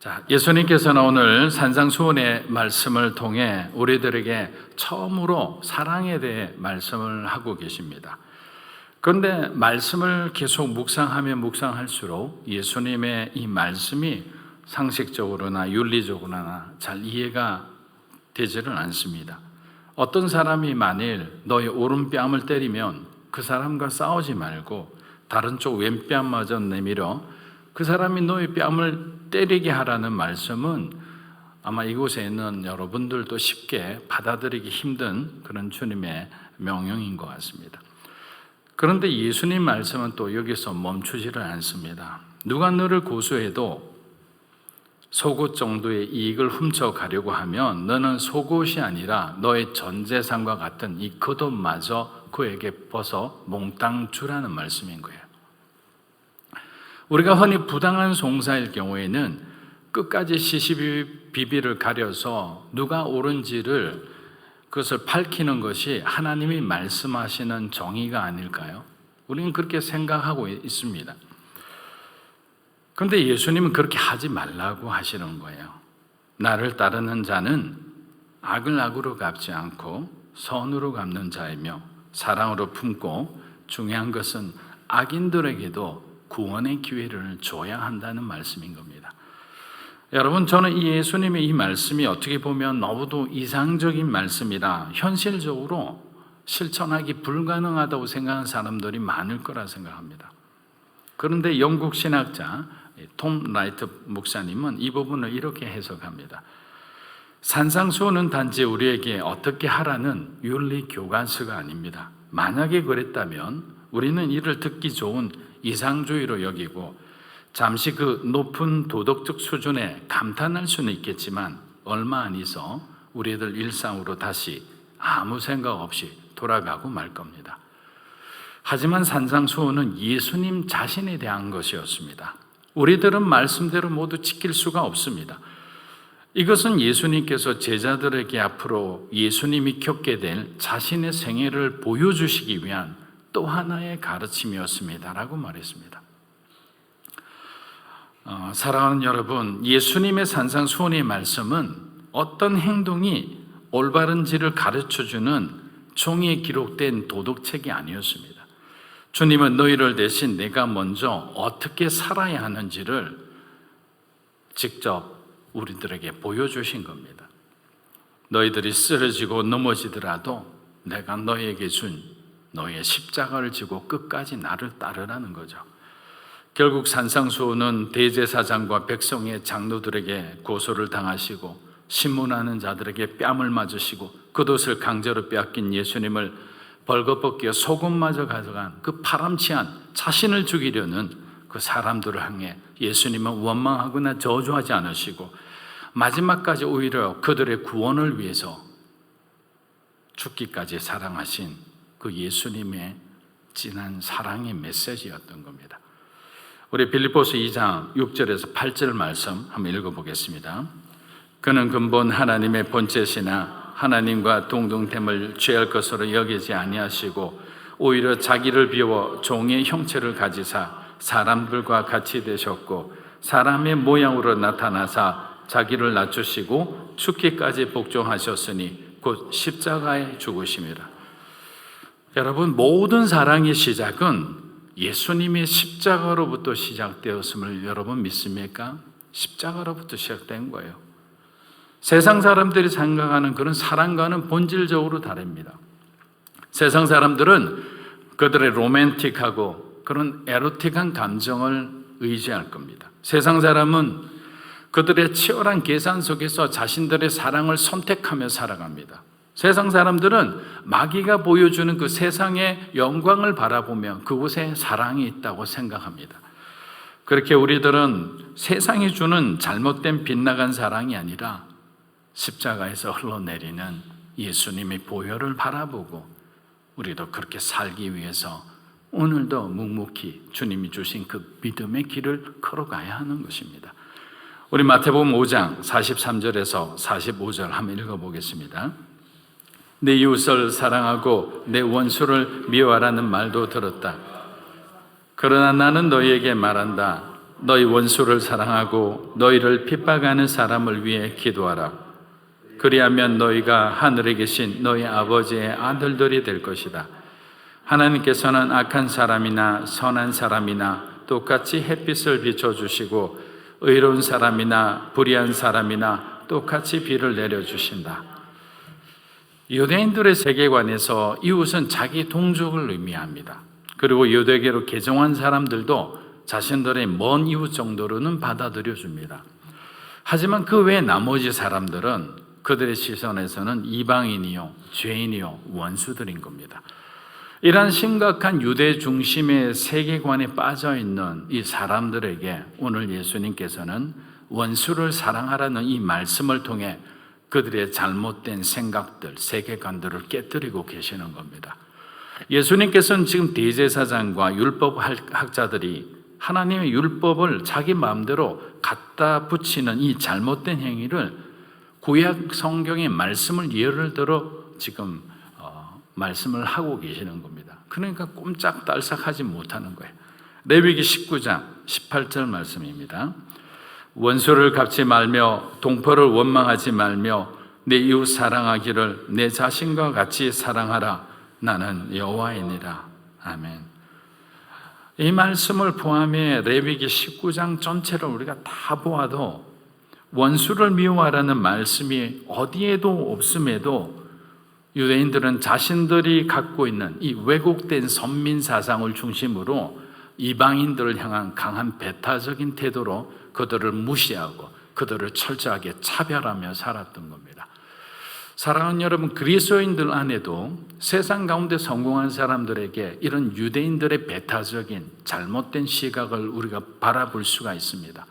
자, 예수님께서는 오늘 산상수훈의 말씀을 통해 우리들에게 처음으로 사랑에 대해 말씀을 하고 계십니다. 그런데 말씀을 계속 묵상할수록 예수님의 이 말씀이 상식적으로나 윤리적으로나 잘 이해가 되지는 않습니다. 어떤 사람이 만일 너의 오른뺨을 때리면 그 사람과 싸우지 말고 다른 쪽 왼뺨마저 내밀어 그 사람이 너의 뺨을 때리게 하라는 말씀은 아마 이곳에 있는 여러분들도 쉽게 받아들이기 힘든 그런 주님의 명령인 것 같습니다. 그런데 예수님 말씀은 또 여기서 멈추지를 않습니다. 누가 너를 고소해도 속옷 정도의 이익을 훔쳐가려고 하면 너는 속옷이 아니라 너의 전 재산과 같은 이 겉옷마저 그에게 벗어 몽땅 주라는 말씀인 거예요. 우리가 흔히 부당한 송사일 경우에는 끝까지 시시비비를 가려서 누가 옳은지를 그것을 밝히는 것이 하나님이 말씀하시는 정의가 아닐까요? 우리는 그렇게 생각하고 있습니다. 그런데 예수님은 그렇게 하지 말라고 하시는 거예요. 나를 따르는 자는 악을 악으로 갚지 않고 선으로 갚는 자이며 사랑으로 품고 중요한 것은 악인들에게도 구원의 기회를 줘야 한다는 말씀인 겁니다. 여러분, 저는 이 예수님의 이 말씀이 어떻게 보면 너무도 이상적인 말씀이라 현실적으로 실천하기 불가능하다고 생각하는 사람들이 많을 거라 생각합니다. 그런데 영국 신학자 톰 라이트 목사님은 이 부분을 이렇게 해석합니다. 산상수훈은 단지 우리에게 어떻게 하라는 윤리 교과서가 아닙니다. 만약에 그랬다면 우리는 이를 듣기 좋은 이상주의로 여기고 잠시 그 높은 도덕적 수준에 감탄할 수는 있겠지만 얼마 안 있어 우리들 일상으로 다시 아무 생각 없이 돌아가고 말 겁니다. 하지만 산상수훈은 예수님 자신에 대한 것이었습니다. 우리들은 말씀대로 모두 지킬 수가 없습니다. 이것은 예수님께서 제자들에게 앞으로 예수님이 겪게 될 자신의 생애를 보여주시기 위한 또 하나의 가르침이었습니다라고 말했습니다. 사랑하는 여러분, 예수님의 산상수훈의 말씀은 어떤 행동이 올바른지를 가르쳐주는 종이에 기록된 도덕책이 아니었습니다. 주님은 너희를 대신 내가 먼저 어떻게 살아야 하는지를 직접 우리들에게 보여주신 겁니다. 너희들이 쓰러지고 넘어지더라도 내가 너희에게 준 너의 십자가를 지고 끝까지 나를 따르라는 거죠. 결국 산상수훈은 대제사장과 백성의 장로들에게 고소를 당하시고 신문하는 자들에게 뺨을 맞으시고 겉옷을 강제로 빼앗긴 예수님을 벌거벗겨 속옷마저 가져간 그 파람치한 자신을 죽이려는 그 사람들을 향해 예수님은 원망하거나 저주하지 않으시고 마지막까지 오히려 그들의 구원을 위해서 죽기까지 사랑하신 그 예수님의 진한 사랑의 메시지였던 겁니다. 우리 빌립보서 2장 6절에서 8절 말씀 한번 읽어보겠습니다. 그는 근본 하나님의 본체시나 하나님과 동등됨을 취할 것으로 여기지 아니하시고 오히려 자기를 비워 종의 형체를 가지사 사람들과 같이 되셨고 사람의 모양으로 나타나사 자기를 낮추시고 죽기까지 복종하셨으니 곧 십자가에 죽으심이라. 여러분, 모든 사랑의 시작은 예수님의 십자가로부터 시작되었음을 여러분 믿습니까? 십자가로부터 시작된 거예요. 세상 사람들이 생각하는 그런 사랑과는 본질적으로 다릅니다. 세상 사람들은 그들의 로맨틱하고 그런 에로틱한 감정을 의지할 겁니다. 세상 사람은 그들의 치열한 계산 속에서 자신들의 사랑을 선택하며 살아갑니다. 세상 사람들은 마귀가 보여주는 그 세상의 영광을 바라보며 그곳에 사랑이 있다고 생각합니다. 그렇게 우리들은 세상이 주는 잘못된 빗나간 사랑이 아니라 십자가에서 흘러내리는 예수님의 보혈을 바라보고 우리도 그렇게 살기 위해서 오늘도 묵묵히 주님이 주신 그 믿음의 길을 걸어가야 하는 것입니다. 우리 마태복음 5장 43절에서 45절 한번 읽어보겠습니다. 내 이웃을 사랑하고 내 원수를 미워하라는 말도 들었다. 그러나 나는 너희에게 말한다. 너희 원수를 사랑하고 너희를 핍박하는 사람을 위해 기도하라. 그리하면 너희가 하늘에 계신 너희 아버지의 아들들이 될 것이다. 하나님께서는 악한 사람이나 선한 사람이나 똑같이 햇빛을 비춰주시고 의로운 사람이나 불의한 사람이나 똑같이 비를 내려주신다. 유대인들의 세계관에서 이웃은 자기 동족을 의미합니다. 그리고 유대계로 개종한 사람들도 자신들의 먼 이웃 정도로는 받아들여줍니다. 하지만 그 외 나머지 사람들은 그들의 시선에서는 이방인이요, 죄인이요, 원수들인 겁니다. 이러한 심각한 유대 중심의 세계관에 빠져있는 이 사람들에게 오늘 예수님께서는 원수를 사랑하라는 이 말씀을 통해 그들의 잘못된 생각들, 세계관들을 깨뜨리고 계시는 겁니다. 예수님께서는 지금 대제사장과 율법학자들이 하나님의 율법을 자기 마음대로 갖다 붙이는 이 잘못된 행위를 구약 성경의 말씀을 예를 들어 지금 말씀을 하고 계시는 겁니다. 그러니까 꼼짝달싹하지 못하는 거예요. 레위기 19장 18절 말씀입니다. 원수를 갚지 말며 동포를 원망하지 말며 내 이웃 사랑하기를 내 자신과 같이 사랑하라. 나는 여호와이니라. 아멘. 이 말씀을 포함해 레위기 19장 전체를 우리가 다 보아도 원수를 미워하라는 말씀이 어디에도 없음에도 유대인들은 자신들이 갖고 있는 이 왜곡된 선민 사상을 중심으로 이방인들을 향한 강한 배타적인 태도로 그들을 무시하고 그들을 철저하게 차별하며 살았던 겁니다. 사랑하는 여러분, 그리스도인들 안에도 세상 가운데 성공한 사람들에게 이런 유대인들의 배타적인 잘못된 시각을 우리가 바라볼 수가 있습니다.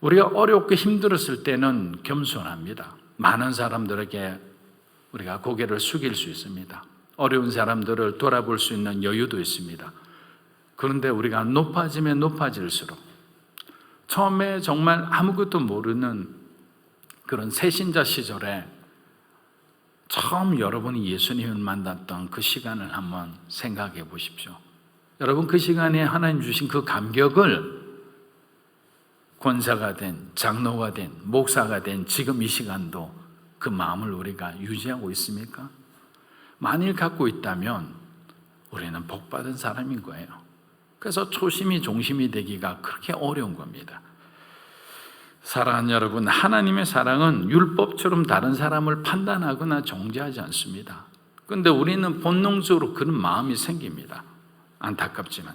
우리가 어렵고 힘들었을 때는 겸손합니다. 많은 사람들에게 우리가 고개를 숙일 수 있습니다. 어려운 사람들을 돌아볼 수 있는 여유도 있습니다. 그런데 우리가 높아지면 높아질수록 처음에 정말 아무것도 모르는 그런 새신자 시절에 처음 여러분이 예수님을 만났던 그 시간을 한번 생각해 보십시오. 여러분, 그 시간에 하나님 주신 그 감격을 권사가 된, 장로가 된, 목사가 된 지금 이 시간도 그 마음을 우리가 유지하고 있습니까? 만일 갖고 있다면 우리는 복받은 사람인 거예요. 그래서 초심이 종심이 되기가 그렇게 어려운 겁니다. 사랑하는 여러분, 하나님의 사랑은 율법처럼 다른 사람을 판단하거나 정죄하지 않습니다. 그런데 우리는 본능적으로 그런 마음이 생깁니다. 안타깝지만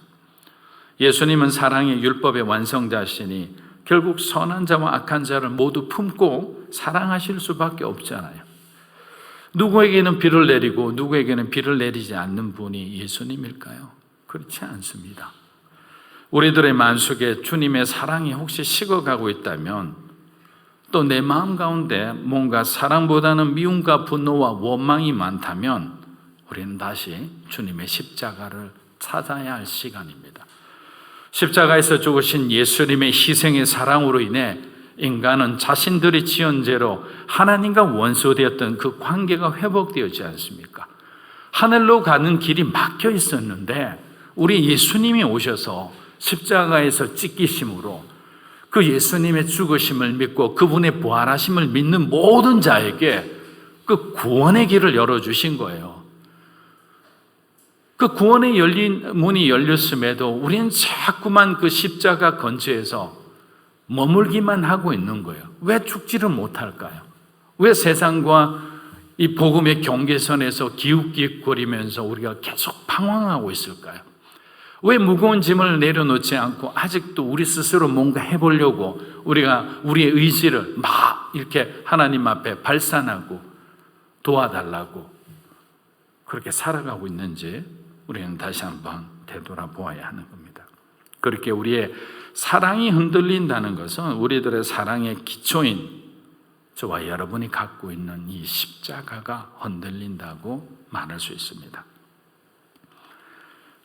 예수님은 사랑의 율법의 완성자시니 결국 선한 자와 악한 자를 모두 품고 사랑하실 수밖에 없잖아요. 누구에게는 비를 내리고 누구에게는 비를 내리지 않는 분이 예수님일까요? 그렇지 않습니다. 우리들의 마음속에 주님의 사랑이 혹시 식어가고 있다면 또 내 마음 가운데 뭔가 사랑보다는 미움과 분노와 원망이 많다면 우리는 다시 주님의 십자가를 찾아야 할 시간입니다. 십자가에서 죽으신 예수님의 희생의 사랑으로 인해 인간은 자신들이 지은 죄로 하나님과 원수되었던 그 관계가 회복되었지 않습니까? 하늘로 가는 길이 막혀 있었는데 우리 예수님이 오셔서 십자가에서 찢기심으로 그 예수님의 죽으심을 믿고 그분의 부활하심을 믿는 모든 자에게 그 구원의 길을 열어주신 거예요. 그 구원의 문이 열렸음에도 우리는 자꾸만 그 십자가 근처에서 머물기만 하고 있는 거예요. 왜 죽지를 못할까요? 왜 세상과 이 복음의 경계선에서 기웃기웃거리면서 우리가 계속 방황하고 있을까요? 왜 무거운 짐을 내려놓지 않고 아직도 우리 스스로 뭔가 해보려고 우리가 우리의 의지를 막 이렇게 하나님 앞에 발산하고 도와달라고 그렇게 살아가고 있는지 우리는 다시 한번 되돌아보아야 하는 겁니다. 그렇게 우리의 사랑이 흔들린다는 것은 우리들의 사랑의 기초인 저와 여러분이 갖고 있는 이 십자가가 흔들린다고 말할 수 있습니다.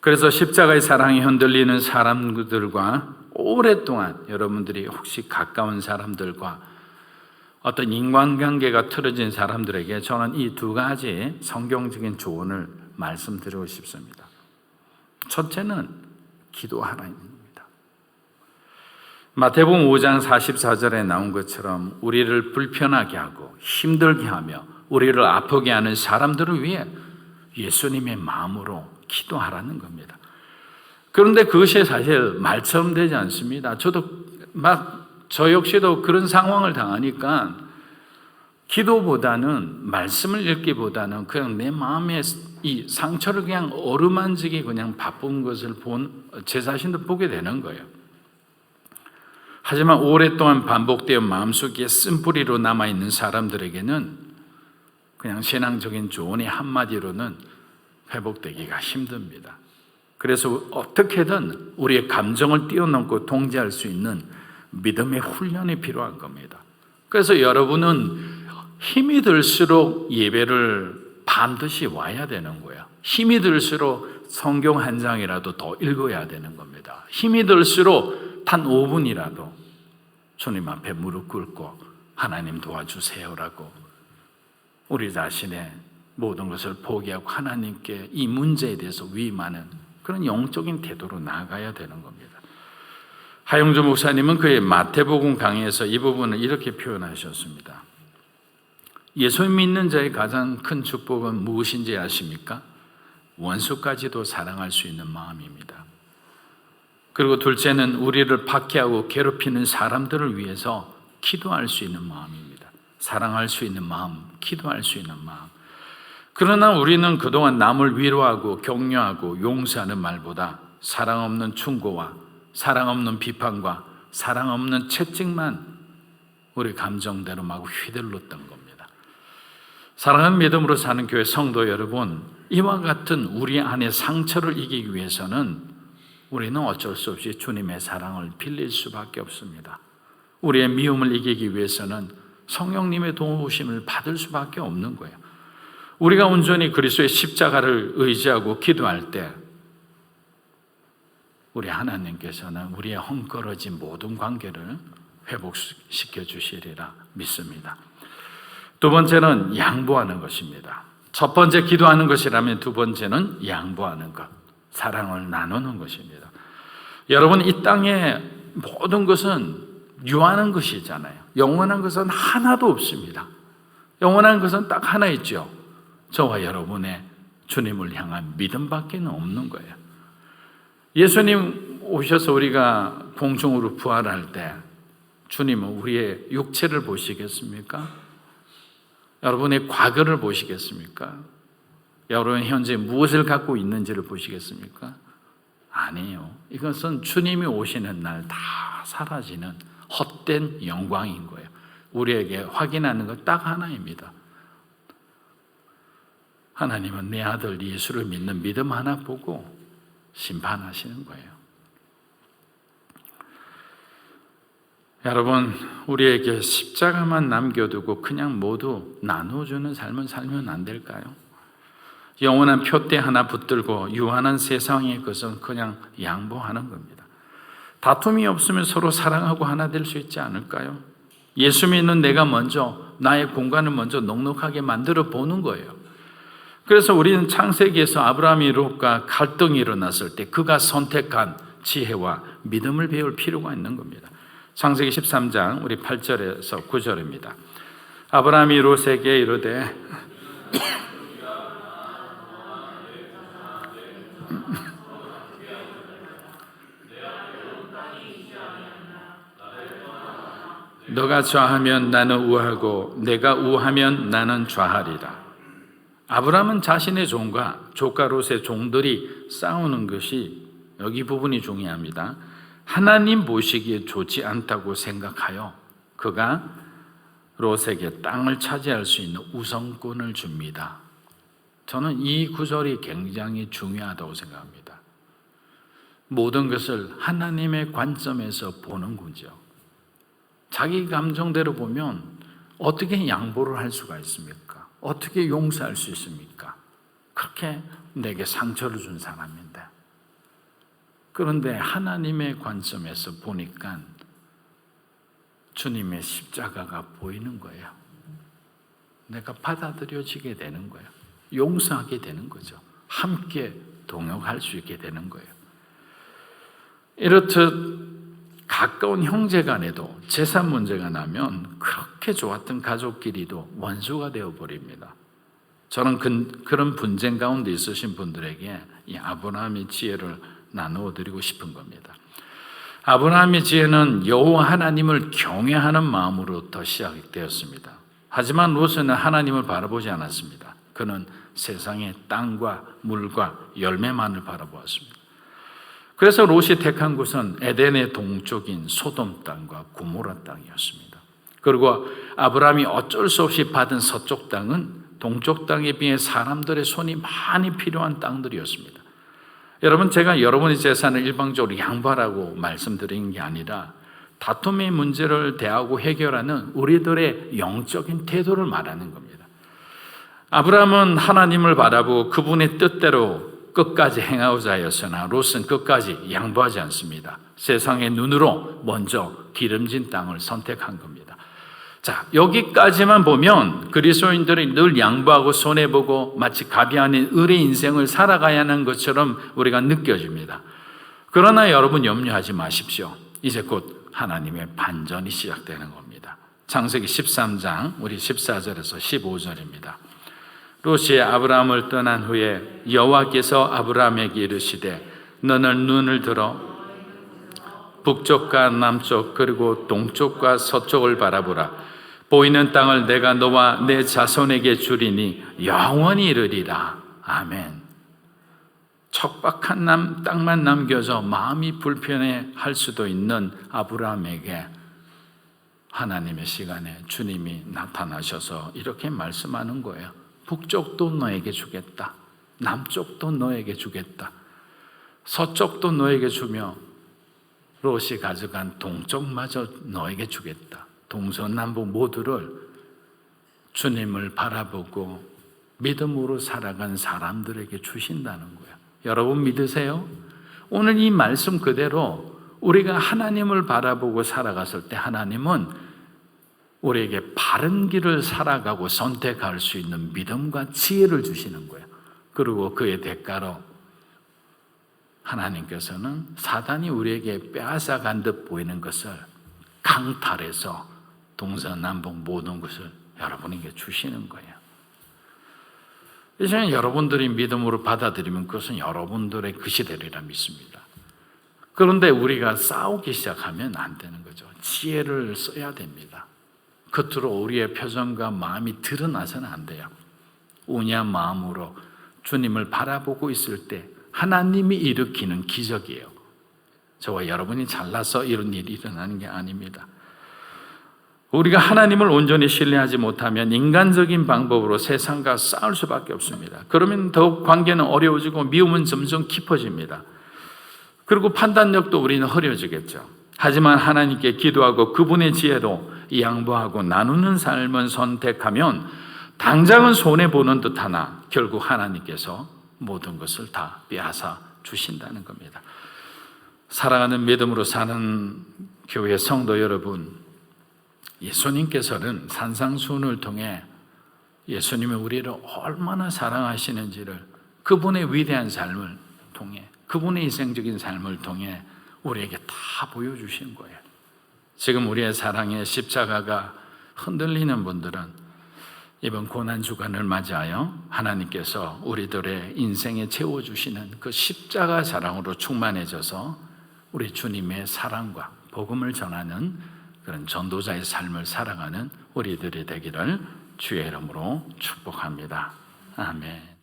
그래서 십자가의 사랑이 흔들리는 사람들과 오랫동안 여러분들이 혹시 가까운 사람들과 어떤 인간관계가 틀어진 사람들에게 저는 이 두 가지 성경적인 조언을 말씀드리고 싶습니다. 첫째는 기도하라입니다. 마태복음 5장 44절에 나온 것처럼 우리를 불편하게 하고 힘들게 하며 우리를 아프게 하는 사람들을 위해 예수님의 마음으로 기도하라는 겁니다. 그런데 그것이 사실 말처럼 되지 않습니다. 저 역시도 그런 상황을 당하니까 기도보다는, 말씀을 읽기보다는 그냥 내 마음에 이 상처를 그냥 어루만지기 그냥 바쁜 것을 제 자신도 보게 되는 거예요. 하지만 오랫동안 반복되어 마음속에 쓴뿌리로 남아있는 사람들에게는 그냥 신앙적인 조언의 한마디로는 회복되기가 힘듭니다. 그래서 어떻게든 우리의 감정을 뛰어넘고 통제할 수 있는 믿음의 훈련이 필요한 겁니다. 그래서 여러분은 힘이 들수록 예배를 반드시 와야 되는 거예요. 힘이 들수록 성경 한 장이라도 더 읽어야 되는 겁니다. 힘이 들수록 단 5분이라도 주님 앞에 무릎 꿇고 하나님 도와주세요라고 우리 자신의 모든 것을 포기하고 하나님께 이 문제에 대해서 위임하는 그런 영적인 태도로 나아가야 되는 겁니다. 하영주 목사님은 그의 마태복음 강의에서 이 부분을 이렇게 표현하셨습니다. 예수 믿는 자의 가장 큰 축복은 무엇인지 아십니까? 원수까지도 사랑할 수 있는 마음입니다. 그리고 둘째는 우리를 박해하고 괴롭히는 사람들을 위해서 기도할 수 있는 마음입니다. 사랑할 수 있는 마음, 기도할 수 있는 마음. 그러나 우리는 그동안 남을 위로하고 격려하고 용서하는 말보다 사랑 없는 충고와 사랑 없는 비판과 사랑 없는 채찍만 우리 감정대로 막 휘둘렀던 겁니다. 사랑하는 믿음으로 사는 교회 성도 여러분, 이와 같은 우리 안의 상처를 이기기 위해서는 우리는 어쩔 수 없이 주님의 사랑을 빌릴 수밖에 없습니다. 우리의 미움을 이기기 위해서는 성령님의 도우심을 받을 수밖에 없는 거예요. 우리가 온전히 그리스도의 십자가를 의지하고 기도할 때 우리 하나님께서는 우리의 헝클어진 모든 관계를 회복시켜 주시리라 믿습니다. 두 번째는 양보하는 것입니다. 첫 번째 기도하는 것이라면 두 번째는 양보하는 것, 사랑을 나누는 것입니다. 여러분, 이 땅의 모든 것은 유한한 것이잖아요. 영원한 것은 하나도 없습니다. 영원한 것은 딱 하나 있죠. 저와 여러분의 주님을 향한 믿음밖에 없는 거예요. 예수님 오셔서 우리가 공중으로 부활할 때 주님은 우리의 육체를 보시겠습니까? 여러분의 과거를 보시겠습니까? 여러분 현재 무엇을 갖고 있는지를 보시겠습니까? 아니에요. 이것은 주님이 오시는 날 다 사라지는 헛된 영광인 거예요. 우리에게 확인하는 것 딱 하나입니다. 하나님은 내 아들 예수를 믿는 믿음 하나 보고 심판하시는 거예요. 여러분, 우리에게 십자가만 남겨두고 그냥 모두 나눠주는 삶을 살면 안 될까요? 영원한 표대 하나 붙들고 유한한 세상의 것은 그냥 양보하는 겁니다. 다툼이 없으면 서로 사랑하고 하나 될 수 있지 않을까요? 예수 믿는 내가 먼저 나의 공간을 먼저 넉넉하게 만들어 보는 거예요. 그래서 우리는 창세기에서 아브라함이 롯과 갈등이 일어났을 때 그가 선택한 지혜와 믿음을 배울 필요가 있는 겁니다. 창세기 13장 우리 8절에서 9절입니다. 아브라함이 롯에게 이르되 너가 좌하면 나는 우하고 내가 우하면 나는 좌하리라. 아브라함은 자신의 종과 조카 롯의 종들이 싸우는 것이 여기 부분이 중요합니다. 하나님 보시기에 좋지 않다고 생각하여 그가 롯에게 땅을 차지할 수 있는 우선권을 줍니다. 저는 이 구절이 굉장히 중요하다고 생각합니다. 모든 것을 하나님의 관점에서 보는 거죠. 자기 감정대로 보면 어떻게 양보를 할 수가 있습니까? 어떻게 용서할 수 있습니까? 그렇게 내게 상처를 준 사람인데. 그런데 하나님의 관점에서 보니까 주님의 십자가가 보이는 거예요. 내가 받아들여지게 되는 거예요. 용서하게 되는 거죠. 함께 동역할 수 있게 되는 거예요. 이렇듯 가까운 형제 간에도 재산 문제가 나면 그렇게 좋았던 가족끼리도 원수가 되어버립니다. 저는 그런 분쟁 가운데 있으신 분들에게 이 아브라함의 지혜를 나누어 드리고 싶은 겁니다. 아브라함의 지혜는 여호와 하나님을 경외하는 마음으로부터 시작되었습니다. 하지만 롯은 하나님을 바라보지 않았습니다. 그는 세상의 땅과 물과 열매만을 바라보았습니다. 그래서 롯이 택한 곳은 에덴의 동쪽인 소돔 땅과 고모라 땅이었습니다. 그리고 아브라함이 어쩔 수 없이 받은 서쪽 땅은 동쪽 땅에 비해 사람들의 손이 많이 필요한 땅들이었습니다. 여러분, 제가 여러분의 재산을 일방적으로 양보하라고 말씀드리는 게 아니라 다툼의 문제를 대하고 해결하는 우리들의 영적인 태도를 말하는 겁니다. 아브라함은 하나님을 바라보고 그분의 뜻대로 끝까지 행하고자 하였으나 롯은 끝까지 양보하지 않습니다. 세상의 눈으로 먼저 기름진 땅을 선택한 겁니다. 자, 여기까지만 보면 그리스도인들이 늘 양보하고 손해보고 마치 갑이 아닌 을의 인생을 살아가야 하는 것처럼 우리가 느껴집니다. 그러나 여러분 염려하지 마십시오. 이제 곧 하나님의 반전이 시작되는 겁니다. 창세기 13장 우리 14절에서 15절입니다. 롯이 아브라함을 떠난 후에 여호와께서 아브라함에게 이르시되 너는 눈을 들어 북쪽과 남쪽 그리고 동쪽과 서쪽을 바라보라. 보이는 땅을 내가 너와 내 자손에게 주리니 영원히 이르리라. 아멘. 척박한 땅만 남겨져 마음이 불편해할 수도 있는 아브라함에게 하나님의 시간에 주님이 나타나셔서 이렇게 말씀하는 거예요. 북쪽도 너에게 주겠다. 남쪽도 너에게 주겠다. 서쪽도 너에게 주며 롯이 가져간 동쪽마저 너에게 주겠다. 동서남북 모두를 주님을 바라보고 믿음으로 살아간 사람들에게 주신다는 거예요. 여러분 믿으세요? 오늘 이 말씀 그대로 우리가 하나님을 바라보고 살아갔을 때 하나님은 우리에게 바른 길을 살아가고 선택할 수 있는 믿음과 지혜를 주시는 거예요. 그리고 그의 대가로 하나님께서는 사단이 우리에게 빼앗아간 듯 보이는 것을 강탈해서 동서남북 모든 것을 여러분에게 주시는 거예요. 이제 여러분들이 믿음으로 받아들이면 그것은 여러분들의 것이 되리라 믿습니다. 그런데 우리가 싸우기 시작하면 안 되는 거죠. 지혜를 써야 됩니다. 겉으로 우리의 표정과 마음이 드러나서는 안 돼요. 온유한 마음으로 주님을 바라보고 있을 때 하나님이 일으키는 기적이에요. 저와 여러분이 잘나서 이런 일이 일어나는 게 아닙니다. 우리가 하나님을 온전히 신뢰하지 못하면 인간적인 방법으로 세상과 싸울 수밖에 없습니다. 그러면 더욱 관계는 어려워지고 미움은 점점 깊어집니다. 그리고 판단력도 우리는 흐려지겠죠. 하지만 하나님께 기도하고 그분의 지혜로 양보하고 나누는 삶을 선택하면 당장은 손해보는 듯하나 결국 하나님께서 모든 것을 다 빼앗아 주신다는 겁니다. 사랑하는 믿음으로 사는 교회 성도 여러분, 예수님께서는 산상수훈을 통해 예수님이 우리를 얼마나 사랑하시는지를 그분의 위대한 삶을 통해 그분의 희생적인 삶을 통해 우리에게 다 보여주신 거예요. 지금 우리의 사랑의 십자가가 흔들리는 분들은 이번 고난주간을 맞이하여 하나님께서 우리들의 인생에 채워주시는 그 십자가 사랑으로 충만해져서 우리 주님의 사랑과 복음을 전하는 그런 전도자의 삶을 살아가는 우리들이 되기를 주의 이름으로 축복합니다. 아멘.